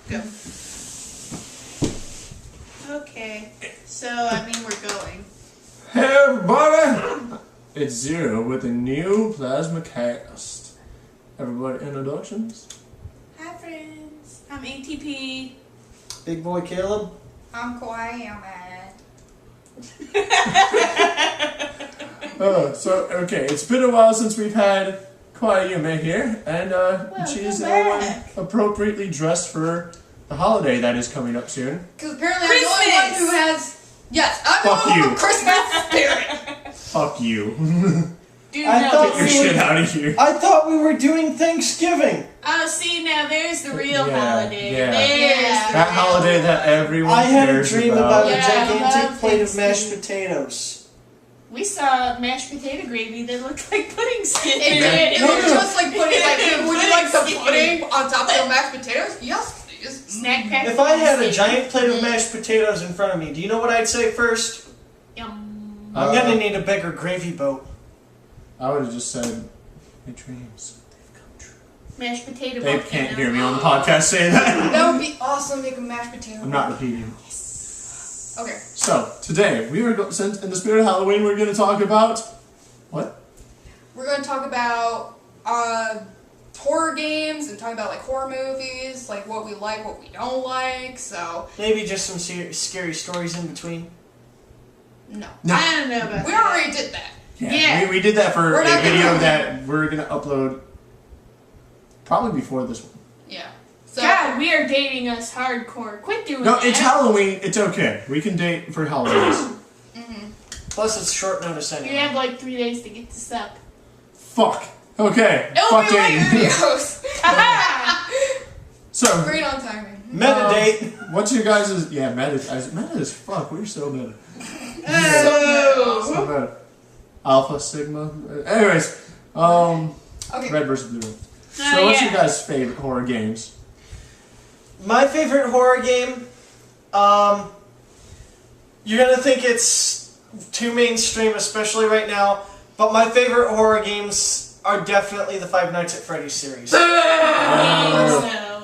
Go. Okay. So, I mean, we're going. Hey everybody! It's Zero with a new Plasma Cast. Everybody, introductions? Hi, friends. I'm ATP. Big boy Caleb. I'm Kowai Yume. Okay, it's been a while since we've had Kowai Yume here, and she's appropriately dressed for the holiday that is coming up soon. Because apparently I'm the only one who has... Yes, I'm Fuck the only one you. with Christmas spirit. Fuck you. Dude, I no. thought Get your we shit were- out of here. I thought we were doing Thanksgiving. Oh, see, now there's the real Yeah, holiday. yeah. There's the That real holiday that everyone I had a cares dream about. about a Yeah, I gigantic love plate of mashed Thanksgiving. potatoes. We saw mashed potato gravy that looked like pudding skin. It did. It No, was no. just like putting like, would you like some Pudding pudding on top of the mashed potatoes? Yes, please. Snack pack. If I had a skin. giant plate of mashed potatoes in front of me, do you know what I'd say first? Yum. I'm gonna need a bigger gravy boat. I would have just said, my dreams, they've come true. Mashed potato. They volcano. can't hear me on the podcast say that. That would be awesome. Make a mashed potato. I'm not repeating. Okay. So, today, we are since in the spirit of Halloween, we're going to talk about... What? We're going to talk about horror games and talk about like horror movies, like what we like, what we don't like. So Maybe just some scary stories in between. no, No. I don't know about we that. already did that. Yeah. We did that for We're a not gonna video do that we're going to upload probably before this one. Yeah. So God, we are dating us hardcore. Quit doing No, that. it's Halloween. It's okay. We can date for holidays. Plus, it's short notice You anyway. have like 3 days to get this up. Fuck. Okay. it'll Fuck be like dating. videos. So, Great on timing. Meditate. what's your guys' yeah, meta as fuck. We're so meta. Oh. So meta. Alpha, Sigma. Anyways, Okay. red versus blue. So Oh, what's yeah. your guys' favorite horror games? My favorite horror game, you're gonna think it's too mainstream, especially right now, but my favorite horror games are definitely the Five Nights at Freddy's series.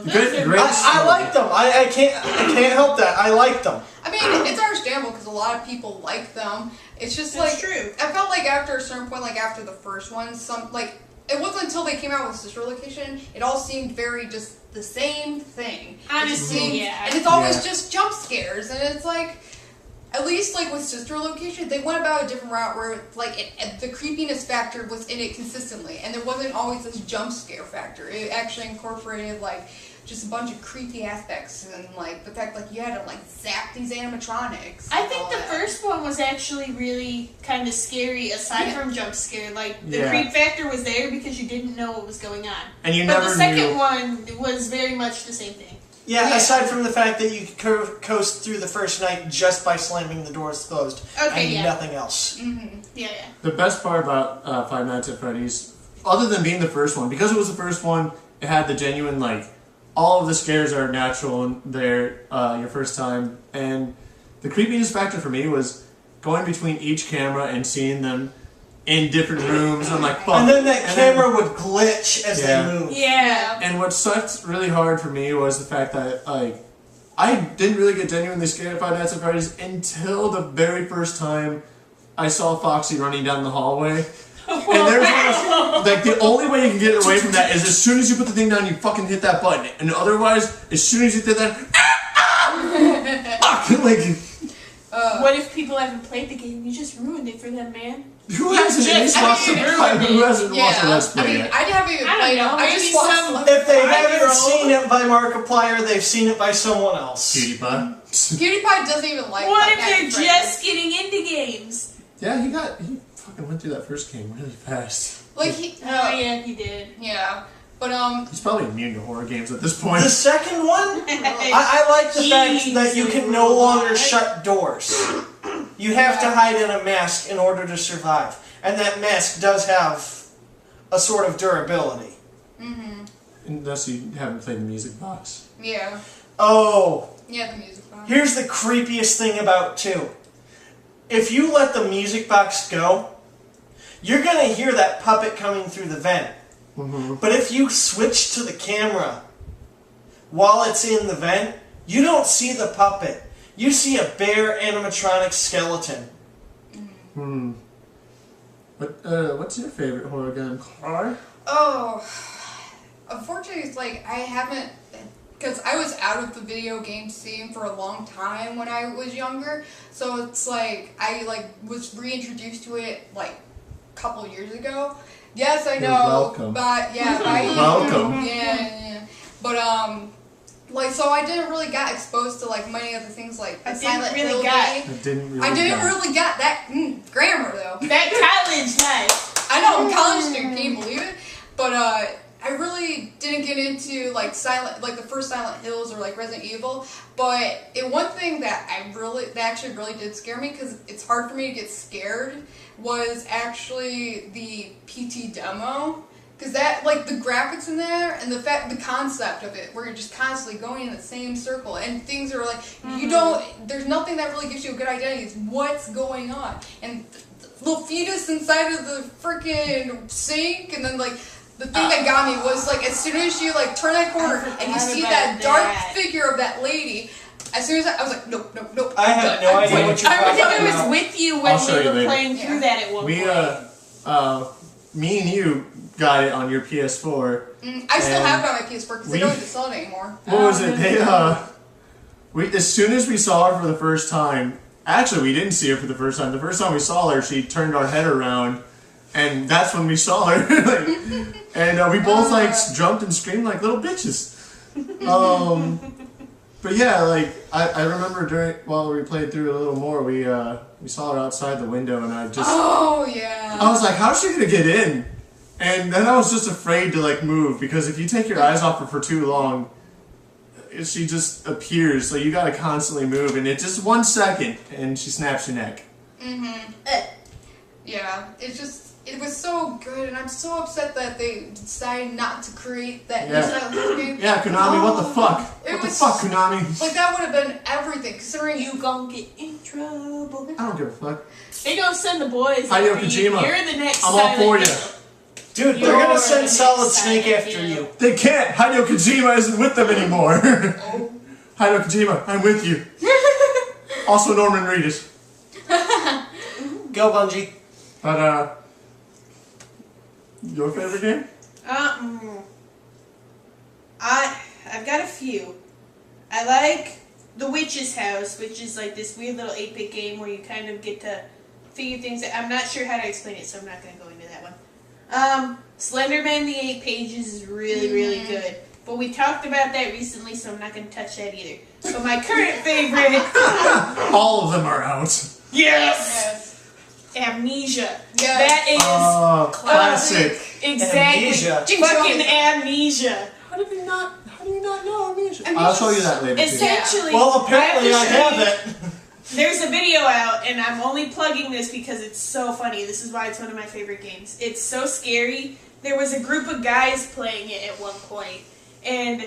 Great. I like them. I can't help that. I like them. I mean, it's understandable because a lot of people like them. It's just That's like true. I felt like after a certain point, like after the first one, it wasn't until they came out with Sister Location, it all seemed very just the same thing. It just Honestly, seemed- yeah. and it's always Yeah. just jump scares, and it's like. At least, like, with Sister Location, they went about a different route where, like, the creepiness factor was in it consistently, and there wasn't always this jump scare factor. It actually incorporated, like, just a bunch of creepy aspects, and, like, the fact, like, you had to, like, zap these animatronics. I and think all the that. first one was actually really kind of scary, aside Yeah. from jump scare. Like, the Yeah. creep factor was there because you didn't know what was going on. And you But never the second knew. one was very much the same thing. Yeah, aside from the fact that you could coast through the first night just by slamming the doors closed Okay, and yeah. nothing else. Yeah, yeah. The best part about Five Nights at Freddy's, other than being the first one, because it was the first one, it had the genuine, like, all of the scares are natural and they're your first time. And the creepiness factor for me was going between each camera and seeing them in different rooms. I'm like, fuck. And then that And camera would glitch as Yeah. they moved. Yeah. And what sucked really hard for me was the fact that, like, I didn't really get genuinely scared at Five Nights at Freddy's until the very first time I saw Foxy running down the hallway. And there's like, the only way you can get away from that is as soon as you put the thing down, you fucking hit that button. And otherwise, as soon as you did that, fuck, like, What if people haven't played the game? You just ruined it for them, man. who hasn't at least watched who hasn't watched a Let's I Play mean, yet? I haven't even I don't played it. know, I maybe just watched some- Let's If they haven't 5-year-old. seen it by Markiplier, they've seen it by someone else. PewDiePie. PewDiePie doesn't even like What Five if Nights they're at Freddy's. just getting into games? Yeah, he fucking went through that first game really fast. Like, he... Oh, yeah, he did. Yeah. But, He's probably immune to horror games at this The point. second one, I like the fact that you can no longer shut doors. You have to hide in a mask in order to survive. And that mask does have a sort of durability. Unless you haven't played the music box. yeah. Oh, Yeah, the music box. here's the creepiest thing about 2. If you let the music box go, you're going to hear that puppet coming through the vent. Mm-hmm. But if you switch to the camera while it's in the vent, you don't see the puppet. You see a bare animatronic skeleton. What's your favorite horror game? Horror? Oh, unfortunately, it's like I haven't, because I was out of the video game scene for a long time when I was younger. So it's like I was reintroduced to it like a couple years ago. Yes, I know. You're welcome. But yeah, right. Welcome. Yeah. But like, so I didn't really get exposed to like many other things like the Silent Hill game. I didn't really get that grammar though. That college life. I know, I'm college student, can you believe it? But I really didn't get into like the first Silent Hills or like Resident Evil. But one thing that actually really did scare me, because it's hard for me to get scared, was actually the PT demo. Because that, like, the graphics in there and the concept of it, where you're just constantly going in the same circle, and things are like, there's nothing that really gives you a good identity. It's what's going on. And the little fetus inside of the freaking sink, and then, like, the thing that got me was, like, as soon as you, like, turn that corner and you see that dark figure of that lady, as soon as I was like, nope. I have no idea what you're I talking remember about. I was with you when we were later. playing through that at one point. Me and you got it on your PS4. I still have it on my PS4 because they don't even sell it anymore. What was it? As soon as we saw her for the first time, actually we didn't see her for the first time. The first time we saw her, she turned our head around, and that's when we saw her. And we both jumped and screamed like little bitches. But yeah, like I remember while we played through a little more, we saw her outside the window, and I was like, how's she gonna get in? And then I was just afraid to like move, because if you take your eyes off her for too long, she just appears. So you gotta constantly move, and it's just 1 second, and she snaps your neck. Yeah, it was so good, and I'm so upset that they decided not to create that new Silent Hill game. Yeah, Konami, what the fuck? What the fuck, Konami? Like, that would have been everything, considering You gon' get in trouble. I don't give a fuck. They gonna send the boys Hideo after you. Kojima. You're the next I'm all for you. Dude, they're gonna send Solid Snake after you. They can't! Hideo Kojima isn't with them anymore! Hideo Kojima, I'm with you. Also Norman Reedus. Go, Bungie. But, your favorite game? I've got a few. I like The Witch's House, which is like this weird little 8-bit game where you kind of get to figure things out. I'm not sure how to explain it, so I'm not going to go into that one. Slenderman the 8 Pages is really, really good. But we talked about that recently, so I'm not going to touch that either. But my current favorite... All of them are out. Yes! Amnesia. Yes. That is classic. Exactly. Amnesia. Fucking Amnesia. How do you not know Amnesia? I'll show you that later. Essentially, Well, apparently I have have it. There's a video out, and I'm only plugging this because it's so funny. This is why it's one of my favorite games. It's so scary. There was a group of guys playing it at one point, and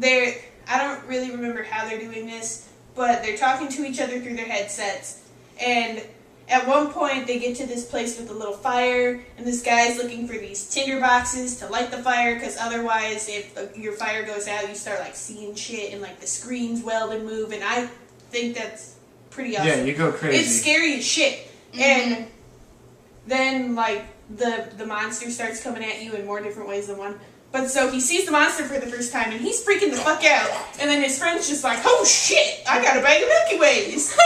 I don't really remember how they're doing this, but they're talking to each other through their headsets, and at one point they get to this place with a little fire, and this guy's looking for these tinder boxes to light the fire, because otherwise if your fire goes out, you start like seeing shit, and like the screens weld and move, and I think that's pretty awesome. Yeah, you go crazy. It's scary as shit. And then, like, the monster starts coming at you in more different ways than one. But so he sees the monster for the first time, and he's freaking the fuck out. And then his friend's just like, oh shit, I got a bag of Milky Ways.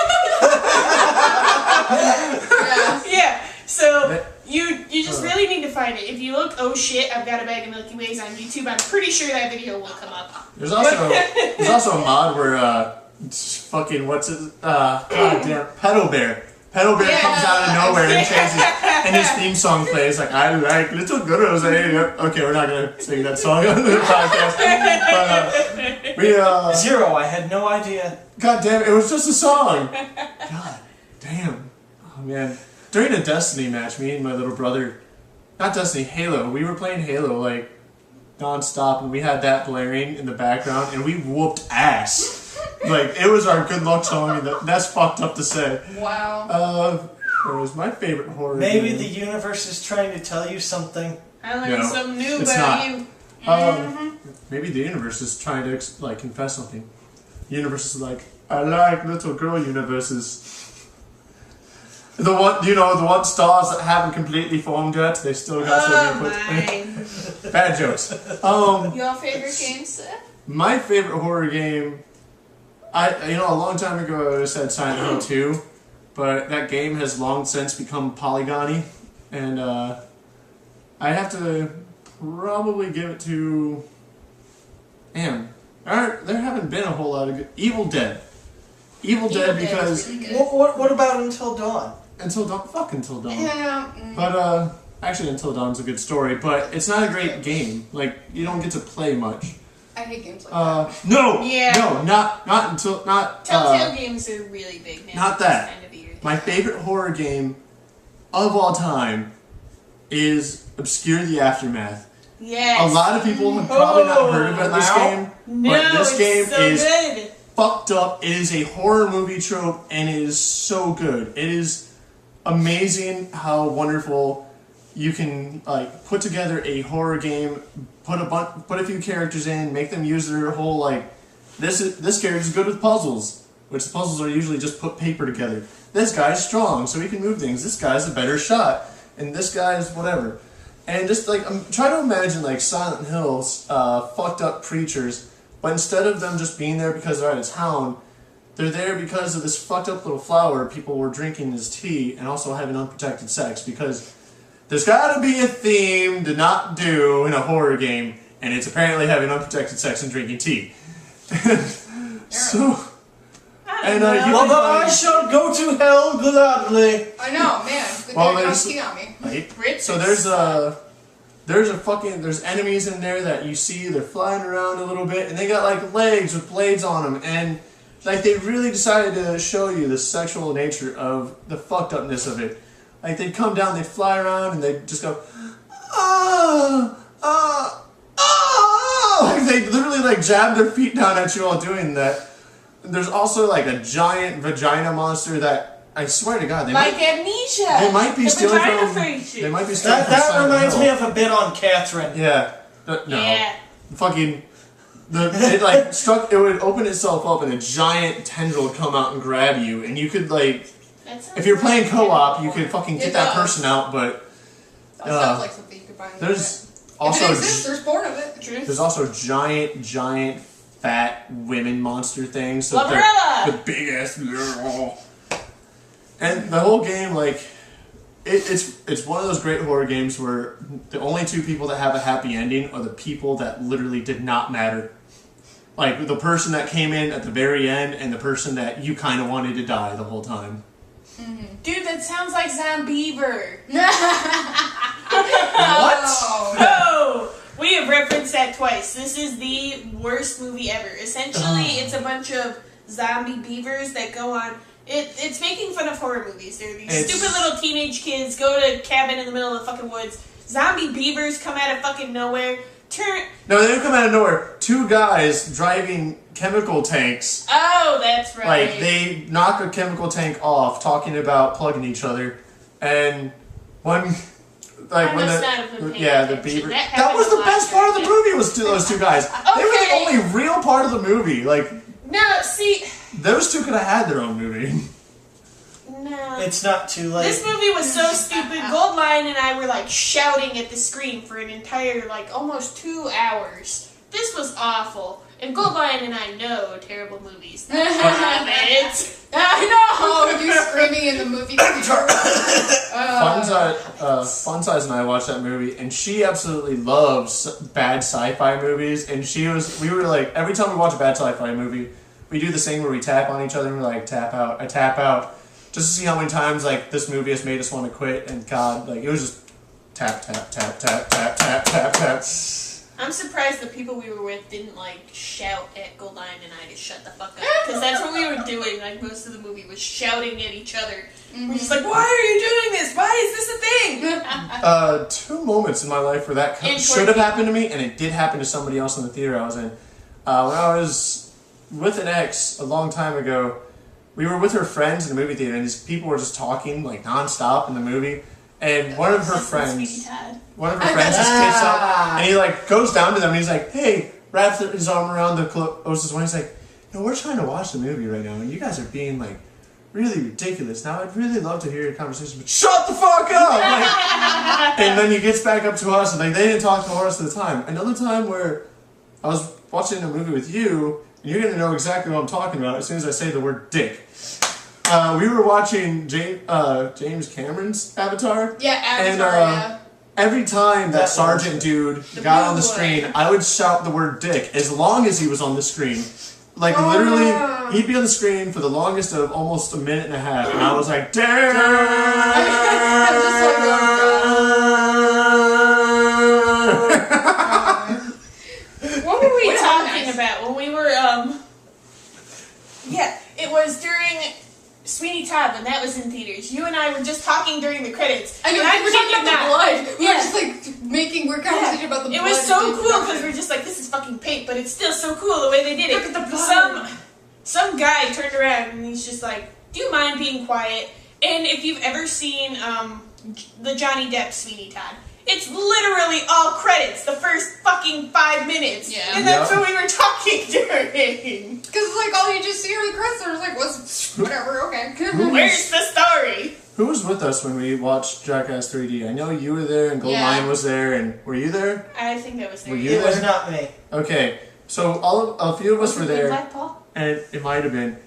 Yeah. So you just really need to find it. If you look, oh shit, I've got a bag of Milky Ways on YouTube, I'm pretty sure that video will come up. There's also a mod where fucking god damn, Pedal Bear. Pedal Bear comes out of nowhere and changes, and his theme song plays like, I like little girls. Okay, we're not gonna sing that song on the podcast. But, Zero, I had no idea. God damn, it was just a song. God damn. Oh man. During a Destiny match, me and my little brother, not Destiny, Halo, we were playing Halo like non-stop, and we had that blaring in the background, and we whooped ass. Like, it was our good luck song, and that's fucked up to say. Wow. It was my favorite horror Maybe game. the universe is trying to tell you something. I learned something new it's about not. you. maybe the universe is trying to like confess something. The universe is like, I like little girl universes. The one stars that haven't completely formed yet, they still got some input. Bad jokes. Your favorite game, Seth? My favorite horror game, a long time ago I would have said Silent Hill 2, but that game has long since become polygony, and I'd have to probably give it to, there haven't been a whole lot of good, Evil Dead. Evil Dead because really good. What about Until Dawn? Until Dawn, fuck Until Dawn. Yeah. But actually Until Dawn's a good story, but it's not a great game. Like you don't get to play much. I hate games like that. No, not Telltale games are really big now. not that. Kind of weird. My favorite horror game of all time is Obscure the Aftermath. Yes. A lot of people have probably not heard about this game, No, but this it's game so is good. fucked up. It is a horror movie trope, and it is so good. It is amazing how wonderful you can like put together a horror game, put a few characters in, make them use their whole like this character's good with puzzles, which the puzzles are usually just put paper together. This guy's strong, so he can move things. This guy's a better shot, and this guy's whatever. And just like I'm trying to imagine like Silent Hill's fucked up preachers, but instead of them just being there because they're out of town, they're there because of this fucked up little flower people were drinking as tea and also having unprotected sex, because there's gotta be a theme to not do in a horror game, and it's apparently having unprotected sex and drinking tea. So, and Mother, I shall go to hell gladly. I know, man. Good Well, thing there's- tea on me. right? So there's enemies in there that you see, they're flying around a little bit, and they got like legs with blades on them, and like they really decided to show you the sexual nature of the fucked upness of it. Like they'd come down, they'd fly around, and they'd just go, like they literally like jab their feet down at you while doing that. There's also like a giant vagina monster that I swear to God, Like Amnesia. they might be The stealing vagina from. furniture. They might be stealing from That Silent reminds Hill. me of a bit on Catherine. Yeah. No. Yeah. Fucking. It like struck. It would open itself up, and a giant tendril would come out and grab you, and you could like. That sounds If you're playing like co-op, you could fucking get It that does. person out, but That sounds like something you could buy on the there's internet. also If it exists, there's porn of it. Truth. there's also giant fat women monster things. So Labrella! the big ass. And the whole game, like, it's one of those great horror games where the only two people that have a happy ending are the people that literally did not matter. Like, the person that came in at the very end and the person that you kind of wanted to die the whole time. Dude, that sounds like Zombiever. What? Oh, we have referenced that twice. This is the worst movie ever. Essentially, it's a bunch of zombie beavers that go on. It's making fun of horror movies. They're these stupid little teenage kids go to a cabin in the middle of the fucking woods. Zombie beavers come out of fucking nowhere. No, they don't come out of nowhere. Two guys driving chemical tanks. Oh, that's right. Like, they knock a chemical tank off, talking about plugging each other, and one, like, I when must not have been paying the attention. beaver. That That was happened the a lot best part of the during movie. Was those two guys? They were the only real part of the movie. Like, No, see, those two could have had their own movie. no. It's not too late. This movie was so stupid. Goldline and I were like shouting at the screen for an entire like almost 2 hours. This was awful. And Goldline and I know terrible movies. That's it. I know! You screaming in the movie theater. Fun Size and I watched that movie, and she absolutely loves bad sci-fi movies. And we were like, every time we watch a bad sci-fi movie, we do this thing where we tap on each other and we're like, tap out, I tap out, just to see how many times like this movie has made us want to quit. And God, like it was just tap, tap, tap, tap, tap, tap, tap, tap. I'm surprised the people we were with didn't like shout at Goldline and I to shut the fuck up. Because that's what we were doing. Like most of the movie was shouting at each other. We're just like, why are you doing this? Why is this a thing? 2 moments in my life where that should have happened to me, and it did happen to somebody else in the theater I was in. When I was with an ex a long time ago, we were with her friends in the movie theater, and these people were just talking like nonstop in the movie. And one of her friends just gets up, and he like goes down to them, and he's like, "Hey, wraps his arm around the closest one. He's like, "No, we're trying to watch the movie right now, and you guys are being like really ridiculous. Now I'd really love to hear your conversation, but shut the fuck up!" Like, and then he gets back up to us, and like they didn't talk to the rest of the time. Another time where I was watching a movie with you, and you're gonna know exactly what I'm talking about as soon as I say the word dick. We were watching James Cameron's Avatar. Yeah, Avatar. And, yeah. Every time that sergeant dude got on the screen, I would shout the word dick as long as he was on the screen. Like, literally, he'd be on the screen for the longest of almost a minute and a half, and I was like, dick! I'm just like, What were we What talking happened? about when we were, yeah, it was during Sweeney Todd when that was in theaters. You and I were just talking during the credits. I know, and we were talking kid you about the not. blood. We were Yeah. just like making weird conversation about the It blood. was so and the cool because introduction. we're just like, this is fucking paint, but it's still so cool the way they did it. Look at the blood. Some guy turned around and he's just like, "Do you mind being quiet?" And if you've ever seen the Johnny Depp Sweeney Todd, it's literally all credits the first fucking 5 minutes. Yeah. And that's Yep. what we were talking during. Because it's like all you just see are the credits. There's like, what's whatever, okay. Where's the story? Who was with us when we watched Jackass 3D? I know you were there, and Gold Yeah. Lion was there, and were you there? I think I was there. Were you It was there? not me. Okay, so a few of us were there, Black Paul? and it might have been.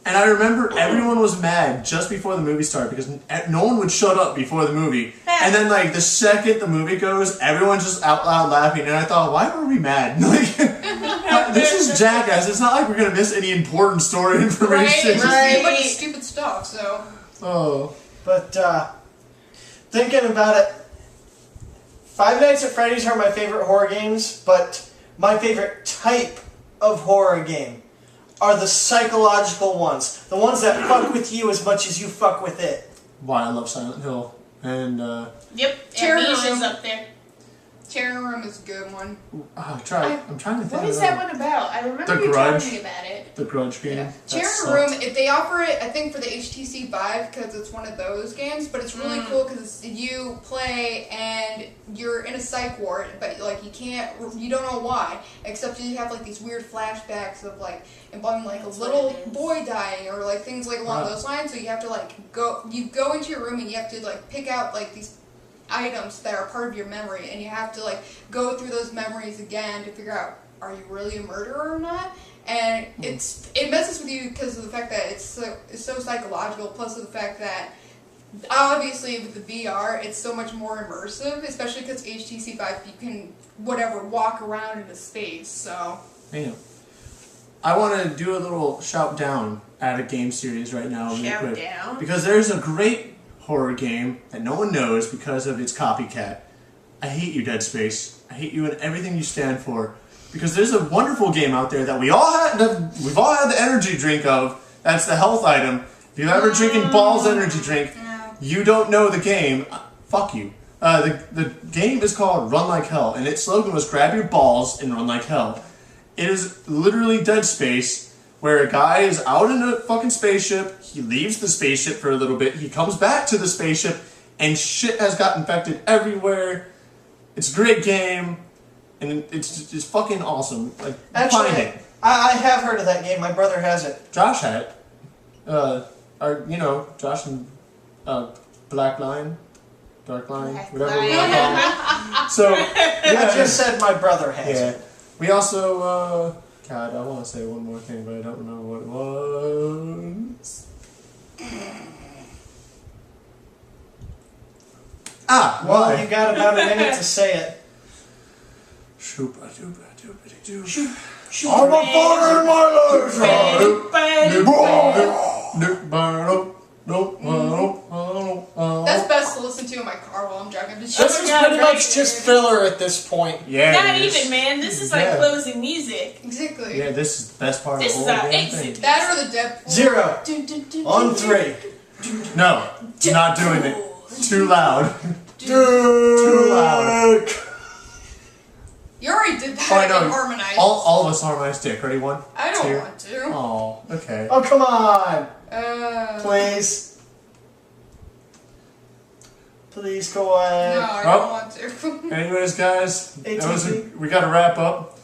And I remember everyone was mad just before the movie started because no one would shut up before the movie. And then, like, the second the movie goes, everyone's just out loud laughing. And I thought, why were we mad? Like, this is Jackass. It's not like we're going to miss any important story information. Right. A bunch of stupid stuff, so. Oh. But thinking about it, Five Nights at Freddy's are my favorite horror games, but my favorite type of horror game are the psychological ones. The ones that fuck with you as much as you fuck with it. Why I love Silent Hill. And, Yep. Terror Amnesia's Room. up there. Terror Room is a good one. I'm trying to think What of is that one about? I remember The you Grudge. telling me about it. The Grudge game. Yeah. That Terror sucked. Room, if they offer it, I think for the HTC Vive, because it's one of those games, but it's really cool because you play and you're in a psych ward, but like you don't know why, except you have like these weird flashbacks of like involving like That's a what little it is. boy dying or like things like along Wow. those lines. So you have to like go into your room and you have to like pick out like these items that are part of your memory, and you have to like go through those memories again to figure out, are you really a murderer or not? And it messes with you because of the fact that it's so psychological, plus the fact that obviously with the VR it's so much more immersive, especially because HTC Vive you can walk around into space. So Damn. I want to do a little shout down at a game series right now. real Shout quick. down? Because there's a great horror game that no one knows because of its copycat. I hate you, Dead Space. I hate you and everything you stand for. Because there's a wonderful game out there that we've all had the energy drink of. That's the health item. If you've ever drinking Ball's energy drink, you don't know the game. Fuck you. The game is called Run Like Hell, and its slogan was grab your balls and run like hell. It is literally Dead Space, where a guy is out in a fucking spaceship, he leaves the spaceship for a little bit, he comes back to the spaceship, and shit has got infected everywhere. It's a great game, and it's fucking awesome. Like, Actually, find it. I have heard of that game. My brother has it. Josh had it. Josh and Black Line, Dark Line, Black whatever Line. we want to call it. So, I yeah. just said my brother has Yeah. it. We also, God, I want to say one more thing, but I don't know what it was. Well, you got about a minute to say it. I'm a father in my life. that's best to listen to in my car while I'm driving. This is pretty much just filler at this point. Yeah, Not it is. even, man. This is like Yeah. closing music. Exactly. Yeah, this is the best part This of is the whole our damn exit. thing. That or the Deadpool. 0 Dun, dun, dun, on dun, 3. No, not doing it. Too loud. Too loud. You already did that Oh, I know. in harmonized. All of us harmonize dick. Ready? 1, I don't 2. want to. Oh, okay. Oh, come on. Please. Please go No, ahead. I Oh. don't want to. Anyways, guys, ATV. we got to wrap up.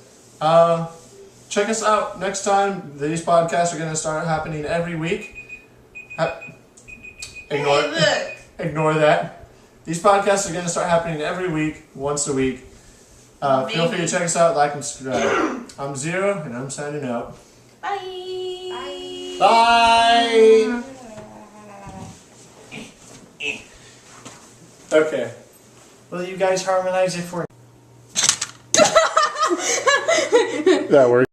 Check us out next time. These podcasts are going to start happening every week. Ignore that. These podcasts are going to start happening every week, once a week. Feel free to check us out, like and subscribe. I'm Zero, and I'm signing out. Bye. Bye. Okay. Will you guys harmonize it for me? That works.